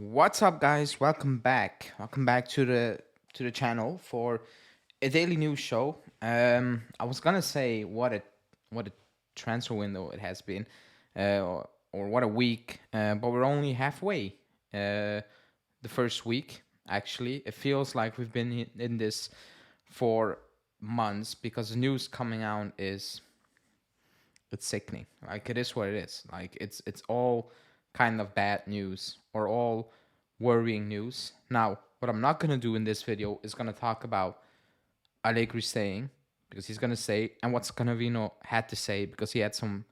What's up, guys? Welcome back. Welcome back to the channel for a daily news show. I was gonna say what a transfer window it has been, or what a week. But we're only halfway. The first week, actually, it feels like we've been in this for months because the news coming out is it's sickening. Like it is what it is. Like it's all kind of bad news or all worrying news. Now, what I'm not gonna do in this video is gonna talk about Allegri saying because he's gonna say and what Scalvini had to say because he had some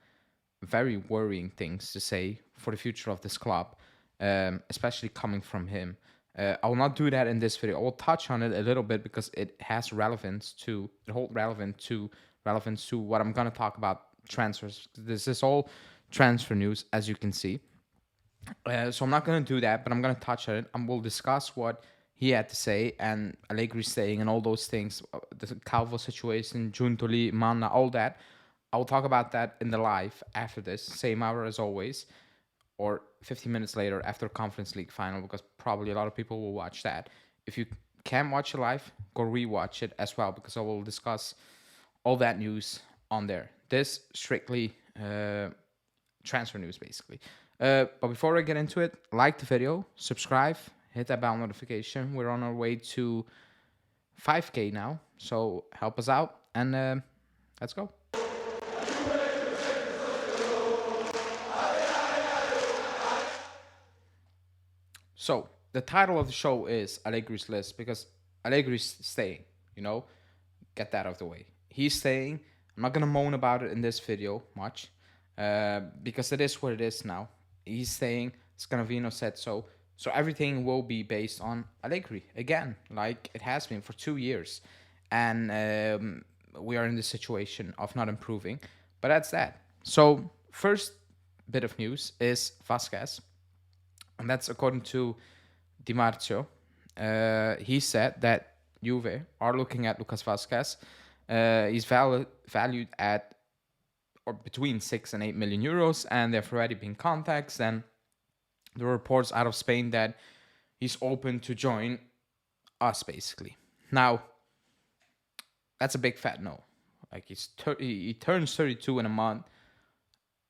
very worrying things to say for the future of this club, especially coming from him. I will not do that in this video. I will touch on it a little bit because it has relevance to it hold relevance to what I'm gonna talk about transfers. This is all transfer news, as you can see. So I'm not gonna do that, but I'm gonna touch on it and we'll discuss what he had to say and Allegri saying and all those things, the Calvo situation, Giuntoli, Manna, all that. I'll talk about that in the live after this, same hour as always, or 15 minutes later after Conference League final, because probably a lot of people will watch that. If you can't watch it live, go rewatch it as well, because I will discuss all that news on there. This strictly transfer news, basically. But before I get into it, like the video, subscribe, hit that bell notification. We're on our way to 5K now, so help us out, and let's go. So the title of the show is Allegri's list because Allegri's staying. You know, get that out of the way. He's staying. I'm not gonna moan about it in this video much, because it is what it is now. He's staying. Scalvini said so. So everything will be based on Allegri again, like it has been for 2 years, and we are in this situation of not improving. But that's that. So first bit of news is VASQUEZ, and that's according to Di Marzio. He said that Juve are looking at Lucas VASQUEZ. He's valued at or between 6 and 8 million euros, and there have already been contacts. And there are reports out of Spain that he's open to join us, basically. Now, that's a big fat no. Like he turns 32 in a month.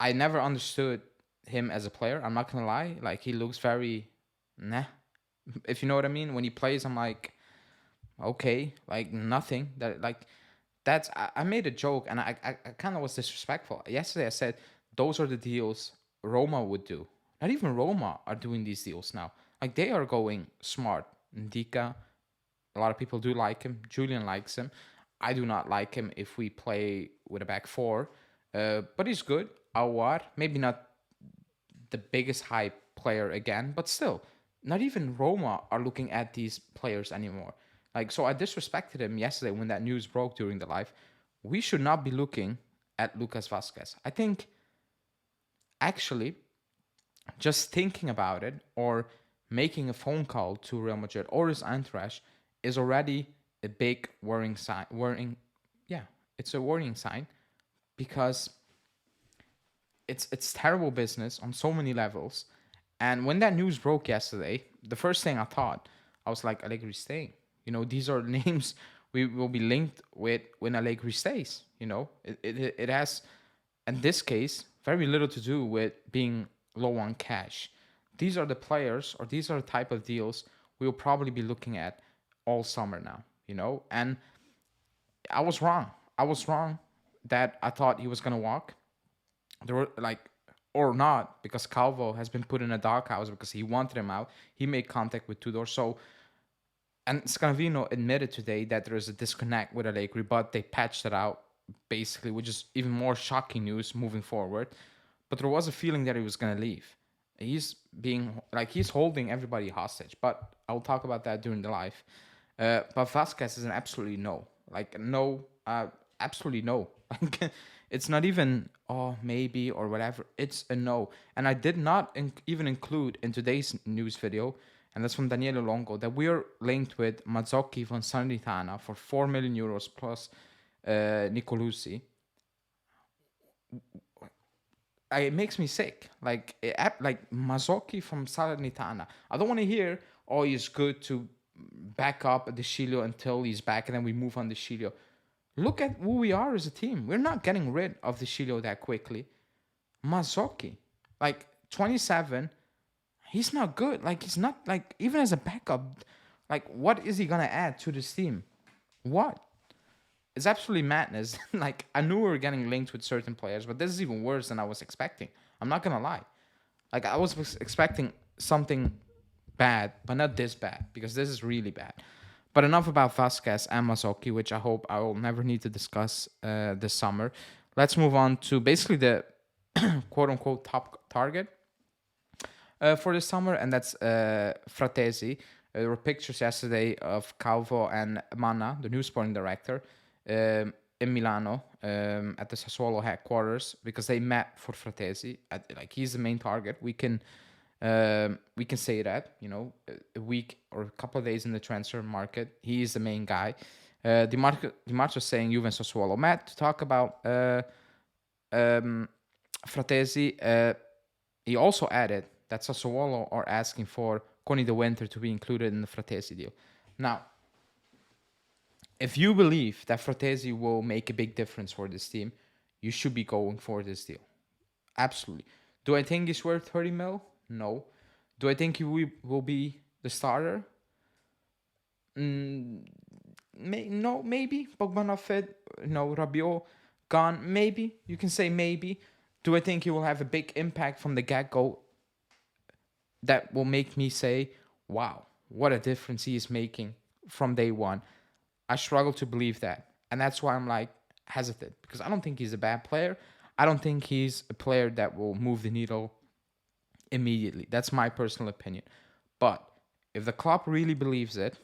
I never understood him as a player. I'm not gonna lie. Like he looks very nah, if you know what I mean. When he plays, I'm like, okay, like nothing. I made a joke and I kind of was disrespectful. Yesterday I said those are the deals Roma would do. Not even Roma are doing these deals now. Like they are going smart. Ndika, a lot of people do like him. Julian likes him. I do not like him if we play with a back four, but he's good. Awar, maybe not the biggest hype player again, but still, not even Roma are looking at these players anymore. Like, so I disrespected him yesterday when that news broke during the live. We should not be looking at Lucas VASQUEZ. I think, actually, just thinking about it or making a phone call to Real Madrid or his entourage is already a big worrying sign. Yeah, it's a worrying sign because it's terrible business on so many levels. And when that news broke yesterday, the first thing I thought, I was like, Allegri staying. You know, these are names we will be linked with when Allegri stays. You know, it has, in this case, very little to do with being low on cash. These are the players, or these are the type of deals we'll probably be looking at all summer now. You know, and I was wrong. I was wrong that I thought he was gonna walk. There were like or not, because Calvo has been put in a doghouse because he wanted him out. He made contact with Tudor. So, and Scalvini admitted today that there is a disconnect with Allegri, but they patched it out basically, which is even more shocking news moving forward. But there was a feeling that he was going to leave. He's being like he's holding everybody hostage, but I'll talk about that during the live. But VASQUEZ is an absolutely no, like no, absolutely no. Like it's not even oh maybe or whatever. It's a no, and I did not even include in today's news video, and that's from Daniele Longo, that we are linked with Mazzocchi von Sanitana for 4 million euros plus Nicolucci. it makes me sick. Like Mazzocchi from Salernitana. I don't want to hear, oh, he's good to back up De Sciglio until he's back, and then we move on De Sciglio. Look at who we are as a team. We're not getting rid of De Sciglio that quickly. Mazzocchi, like 27, he's not good. Like he's not like even as a backup. Like what is he gonna add to this team? What? It's absolutely madness. Like I knew we were getting linked with certain players, but this is even worse than I was expecting. I'm not gonna lie. Like I was expecting something bad, but not this bad because this is really bad. But enough about Vasquez and Mazzocchi, which I hope I will never need to discuss this summer. Let's move on to basically the quote unquote top target for this summer, and that's Fratesi. There were pictures yesterday of Calvo and Manna, the new sporting director, in Milano at the Sassuolo headquarters because they met for Fratesi. Like he's the main target. We can say that, a week or a couple of days in the transfer market, he is the main guy. Di Marco saying Juve and Sassuolo met to talk about Fratesi. He also added that Sassuolo are asking for Coni De Winter to be included in the Fratesi deal. Now, if you believe that Fratesi will make a big difference for this team, you should be going for this deal. Absolutely. Do I think he's worth 30 mil? No. Do I think he will be the starter? No, maybe. Pogba not fit. No, Rabiot gone. Maybe. You can say maybe. Do I think he will have a big impact from the get-go that will make me say, wow, what a difference he is making from day one? I struggle to believe that. And that's why I'm like hesitant because I don't think he's a bad player. I don't think he's a player that will move the needle immediately. That's my personal opinion. But if the club really believes it,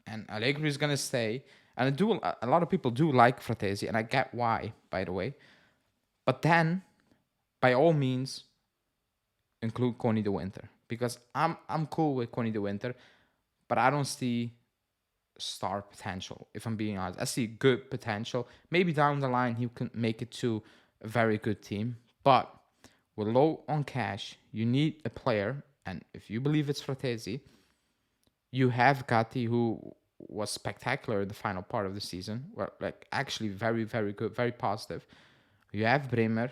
and Allegri is going to stay, and a lot of people do like Fratesi, and I get why, by the way. But then, by all means, include Coni De Winter. Because I'm cool with Coni De Winter, but I don't see star potential, if I'm being honest. I see good potential. Maybe down the line he can make it to a very good team. But we're low on cash. You need a player, and if you believe it's Fratesi, you have Gatti, who was spectacular in the final part of the season. Well, like actually very, very good, very positive. You have Bremer.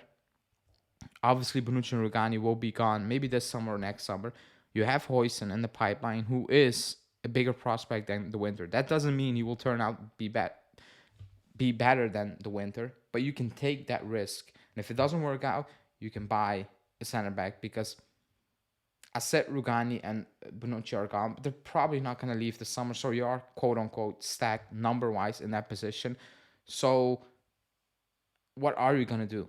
Obviously, Bonucci and Rugani will be gone maybe this summer or next summer. You have Hoyson in the pipeline, who is a bigger prospect than the Winter. That doesn't mean he will turn out be better than the Winter, but you can take that risk. And if it doesn't work out, you can buy a center back because I said Rugani and Bonucci are gone, but they're probably not going to leave the summer. So you are, quote unquote, stacked number wise in that position. So what are you going to do?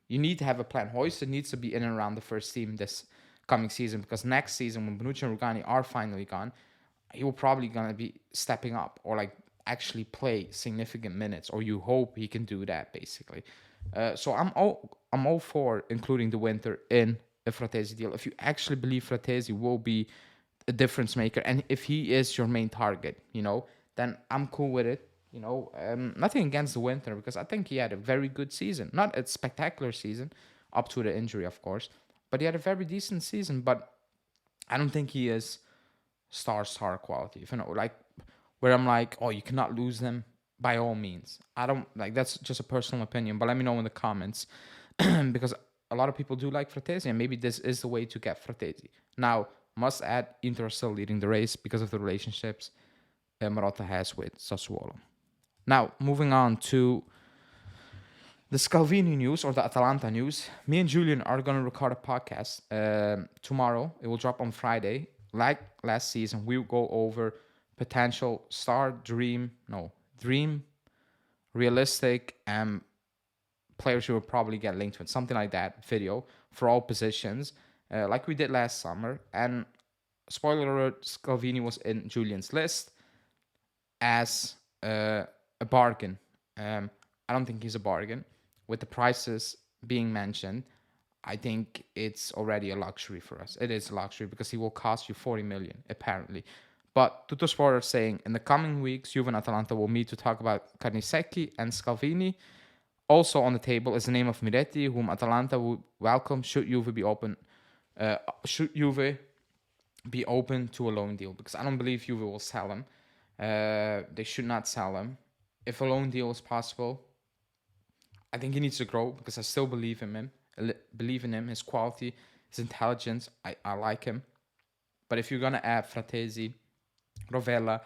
You need to have a plan. Hoyson needs to be in and around the first team this coming season because next season, when Bonucci and Rugani are finally gone, he will probably going to be stepping up or like actually play significant minutes, or you hope he can do that basically. So I'm all for including the Winter in a Fratesi deal. If you actually believe Fratesi will be a difference maker, and if he is your main target, then I'm cool with it. Nothing against the Winter because I think he had a very good season. Not a spectacular season, up to the injury, of course, but he had a very decent season. But I don't think he is star quality. If like where I'm like, oh, you cannot lose them. By all means, I don't like. That's just a personal opinion. But let me know in the comments because a lot of people do like Fratesi, and maybe this is the way to get Fratesi. Now, must add, Inter are still leading the race because of the relationships Marotta has with Sassuolo. Now, moving on to the Scalvini news or the Atalanta news. Me and Julian are going to record a podcast tomorrow. It will drop on Friday. Like last season, we'll go over potential star, dream, realistic, and players who will probably get linked with something like that video for all positions, like we did last summer. And spoiler alert, Scalvini was in Julian's list as a bargain. I don't think he's a bargain. With the prices being mentioned, I think it's already a luxury for us. It is a luxury because he will cost you 40 million, apparently. But Tuttosport are saying in the coming weeks, Juve and Atalanta will meet to talk about Carnesecchi and Scalvini. Also on the table is the name of Miretti, whom Atalanta would welcome should Juve be open. Should Juve be open to a loan deal? Because I don't believe Juve will sell him. They should not sell him. If a loan deal is possible, I think he needs to grow because I still believe in him. Believe in him, his quality, his intelligence. I like him. But if you're gonna add Fratesi, Rovella,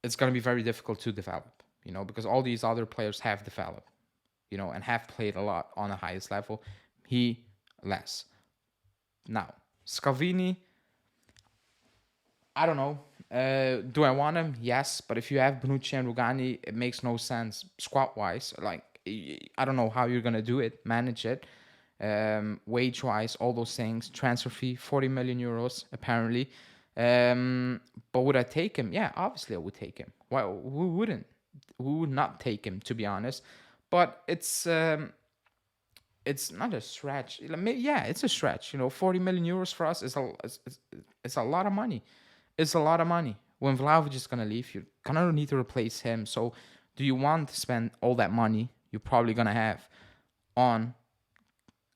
it's gonna be very difficult to develop. Because all these other players have developed, and have played a lot on the highest level. He less. Now, Scalvini, I don't know. Do I want him? Yes, but if you have Bonucci and Rugani, it makes no sense squad-wise. Like, I don't know how you're gonna do it, manage it, wage-wise, all those things. Transfer fee, 40 million euros apparently. But would I take him? Yeah, obviously I would take him. Why? Who wouldn't? Who would not take him? To be honest, but it's not a stretch. Yeah, it's a stretch. 40 million euros for us is it's a lot of money. It's a lot of money. When Vlahovic is gonna leave, you're gonna need to replace him. So, do you want to spend all that money you're probably gonna have on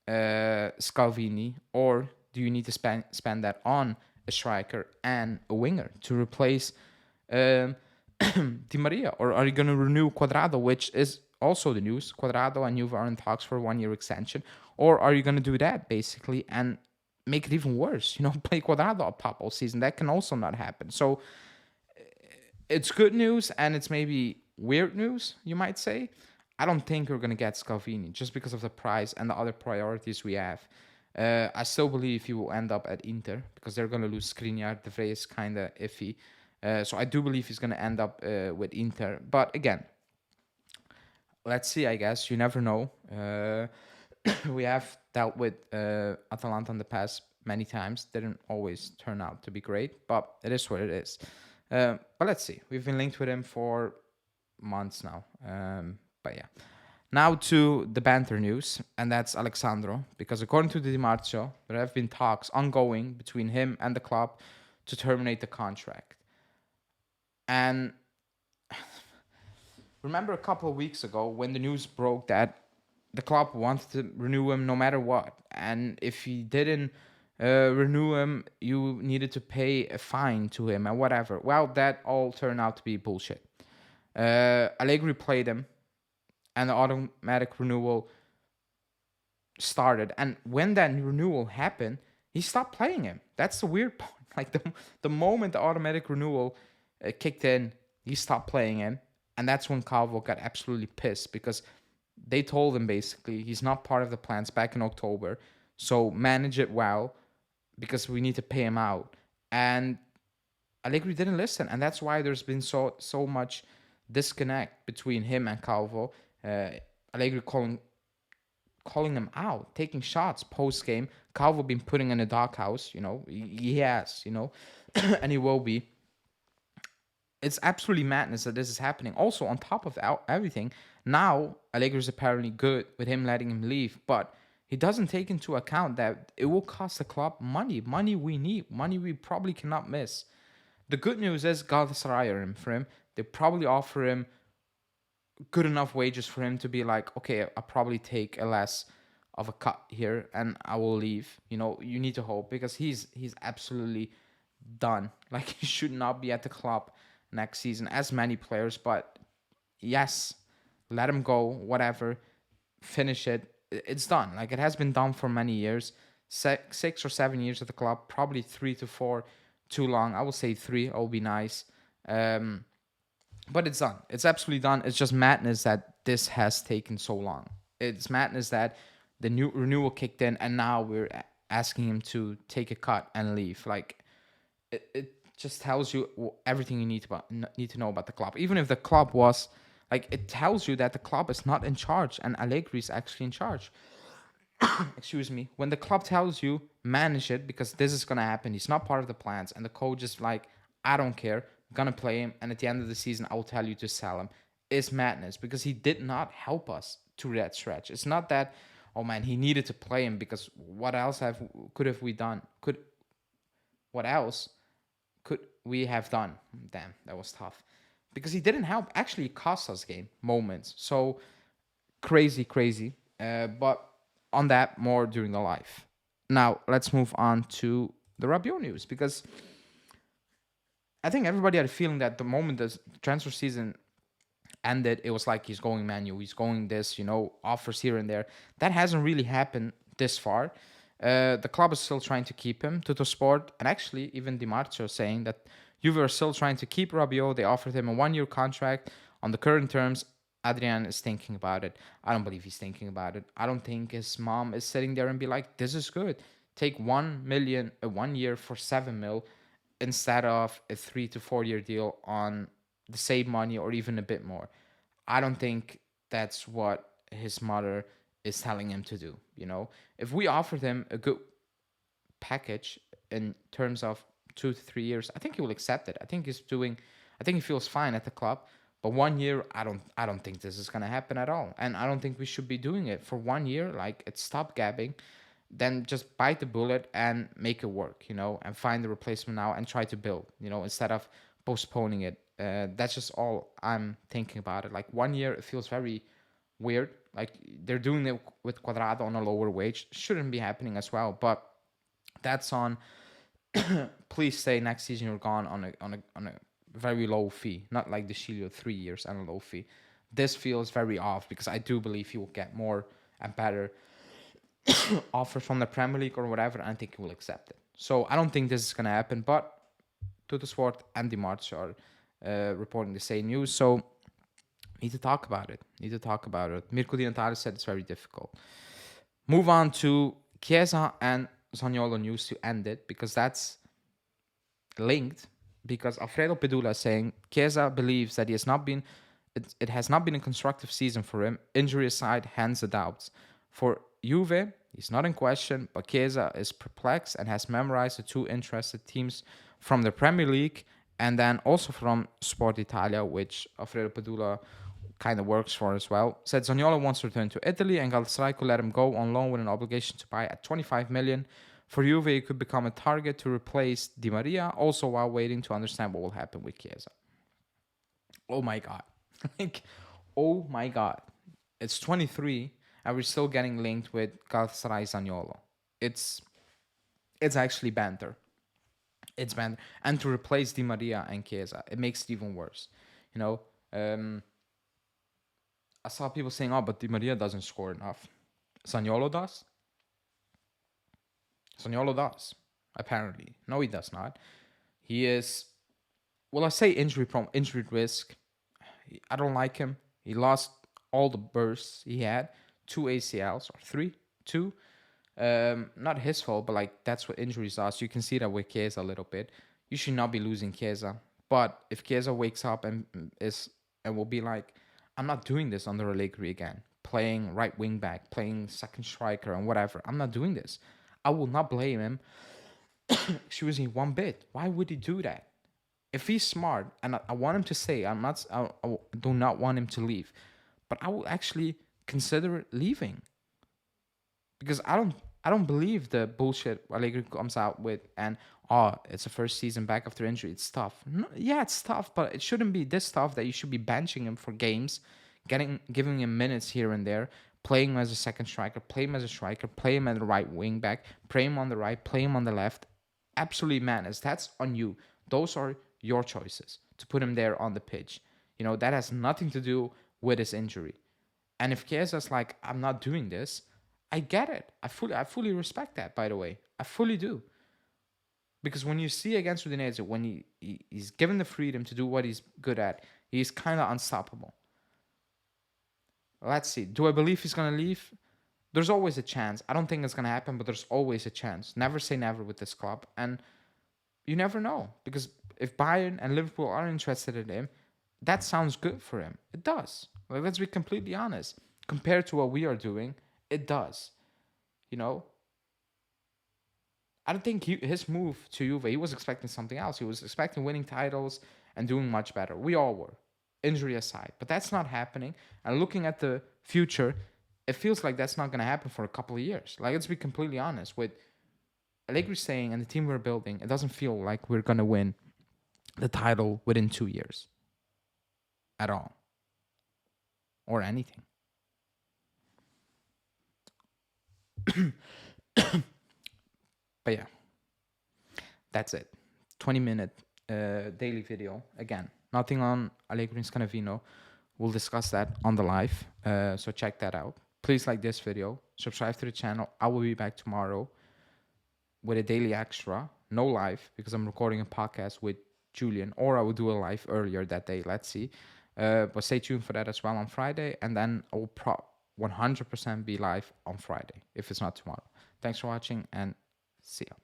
Scalvini, or do you need to spend that on a striker and a winger to replace Di Maria? Or are you gonna renew Quadrado, which is also the news? Quadrado and Juve are in talks for a 1-year extension, or are you gonna do that basically and make it even worse? Play Quadrado up top all season. That can also not happen. So it's good news and it's maybe weird news, you might say. I don't think we're going to get Scalvini just because of the price and the other priorities we have. I still believe he will end up at Inter because they're going to lose Skriniar. De Vrij is kind of iffy. So I do believe he's going to end up with Inter. But again, let's see, I guess. You never know. We have dealt with Atalanta in the past many times. Didn't always turn out to be great, but it is what it is. But let's see. We've been linked with him for months now. But yeah. Now to the banter news, and that's Alessandro. Because according to Di Marzio, there have been talks ongoing between him and the club to terminate the contract. And remember a couple of weeks ago when the news broke that the club wanted to renew him no matter what. And if he didn't renew him, you needed to pay a fine to him and whatever. Well, that all turned out to be bullshit. Allegri played him, and the automatic renewal started. And when that renewal happened, he stopped playing him. That's the weird part. Like the moment the automatic renewal kicked in, he stopped playing him. And that's when Calvo got absolutely pissed because they told him basically he's not part of the plans back in October. So manage it well because we need to pay him out. And Allegri didn't listen. And that's why there's been so much disconnect between him and Calvo. Allegri calling him out, taking shots post game. Calvo been putting in a doghouse, he has, and he will be. It's absolutely madness that this is happening. Also, on top of everything, now Allegri is apparently good with him letting him leave, but he doesn't take into account that it will cost the club money we need, money we probably cannot miss. The good news is Galatasaray are in for him. They probably offer him good enough wages for him to be like, okay, I'll probably take a less of a cut here and I will leave. You need to hope because he's absolutely done. Like, he should not be at the club next season, as many players. But yes, let him go, whatever, finish it. It's done. Like, it has been done for many years, 6 or 7 years at the club, probably 3 to 4 too long. I will say 3. I'll be nice. But it's done. It's absolutely done. It's just madness that this has taken so long. It's madness that the new renewal kicked in and now we're asking him to take a cut and leave. Like, it just tells you everything you need to know about the club. Even if the club was, like, it tells you that the club is not in charge and Allegri is actually in charge. Excuse me. When the club tells you, manage it because this is going to happen. He's not part of the plans. And the coach is like, I don't care. I'm going to play him. And at the end of the season, I will tell you to sell him. It's madness because he did not help us through that stretch. It's not that, oh man, he needed to play him because what else could we have done? Damn, that was tough. Because he didn't help. Actually, it cost us game moments. So crazy, crazy. But on that, more during the live. Now, let's move on to the Rabiot news, because I think everybody had a feeling that the moment the transfer season ended, it was like he's going manual, he's going this, offers here and there. That hasn't really happened this far. The club is still trying to keep him. Sport, and actually even Di Marzio saying that Juve are still trying to keep Rabiot. They offered him a 1-year contract on the current terms. Adrian is thinking about it. I don't believe he's thinking about it. I don't think his mom is sitting there and be like, this is good. Take 1 million a 1 year for 7 mil instead of a 3 to 4 year deal on the same money or even a bit more. I don't think that's what his mother is telling him to do. If we offered him a good package in terms of 2 to 3 years, I think he will accept it. I think he feels fine at the club. But 1 year, I don't think this is gonna happen at all. And I don't think we should be doing it for 1 year. Like, it's stopgapping. Then just bite the bullet and make it work, and find the replacement now and try to build, instead of postponing it. That's just all I'm thinking about it. Like, 1 year, it feels very weird. Like, they're doing it with Quadrado on a lower wage. Shouldn't be happening as well. But that's on. Please say next season you're gone on a very low fee, not like the Shilio 3 years and a low fee. This feels very off, because I do believe he will get more and better offers from the Premier League or whatever, and I think he will accept it. So I don't think this is gonna happen, but Sport and Di Marzio are reporting the same news. So need to talk about it. Mirko Di Natale said it's very difficult. Move on to Chiesa and Zaniolo news to end it, because that's linked. Because Alfredo Pedula is saying Chiesa believes that it has not been a constructive season for him. Injury aside, hence the doubts. For Juve, he's not in question, but Chiesa is perplexed and has memorized the 2 interested teams from the Premier League and then also from Sport Italia, which Alfredo Pedula kind of works for as well. Said Zaniolo wants to return to Italy and Galatasaray could let him go on loan with an obligation to buy at 25 million. For Juve, he could become a target to replace Di Maria, also while waiting to understand what will happen with Chiesa. Oh my God. Oh my God. It's 23, and we're still getting linked with Galatasaray Zaniolo. It's actually banter. It's banter. And to replace Di Maria and Chiesa, it makes it even worse. I saw people saying, oh, but Di Maria doesn't score enough. Zaniolo does? Zaniolo does, apparently. No, he does not. He is, well, I say injury risk. I don't like him. He lost all the bursts he had. 2 ACLs, or 3? 2. Not his fault, but like that's what injuries are. So you can see that with Chiesa a little bit. You should not be losing Chiesa. But if Chiesa wakes up and will be like, I'm not doing this under Allegri again, playing right wing back, playing second striker and whatever. I'm not doing this. I will not blame him. Excuse me, one bit. Why would he do that? If he's smart, and I want him to stay, I do not want him to leave, but I will actually consider leaving, because I don't believe the bullshit Allegri comes out with, and it's a first season back after injury. It's tough. No, yeah, it's tough, but it shouldn't be this tough that you should be benching him for games, giving him minutes here and there, playing him as a second striker, play him as a striker, play him at the right wing back, play him on the right, play him on the left. Absolutely madness. That's on you. Those are your choices to put him there on the pitch. That has nothing to do with his injury. And if Chiesa's like, I'm not doing this, I get it. I fully respect that, by the way. I fully do. Because when you see against Udinese, when he's given the freedom to do what he's good at, he's kind of unstoppable. Let's see. Do I believe he's going to leave? There's always a chance. I don't think it's going to happen, but there's always a chance. Never say never with this club. And you never know. Because if Bayern and Liverpool are interested in him, that sounds good for him. It does. Like, let's be completely honest. Compared to what we are doing, it does. I don't think his move to Juve, he was expecting something else. He was expecting winning titles and doing much better. We all were, injury aside. But that's not happening. And looking at the future, it feels like that's not going to happen for a couple of years. Like, let's be completely honest. With Allegri saying and the team we're building, it doesn't feel like we're going to win the title within 2 years. At all. Or anything. But yeah, that's it. 20-minute daily video. Again, nothing on Allegri and Scalvini. We'll discuss that on the live. So check that out. Please like this video. Subscribe to the channel. I will be back tomorrow with a daily extra. No live because I'm recording a podcast with Julian, or I will do a live earlier that day. Let's see. But stay tuned for that as well on Friday. And then I will 100% be live on Friday if it's not tomorrow. Thanks for watching and see ya.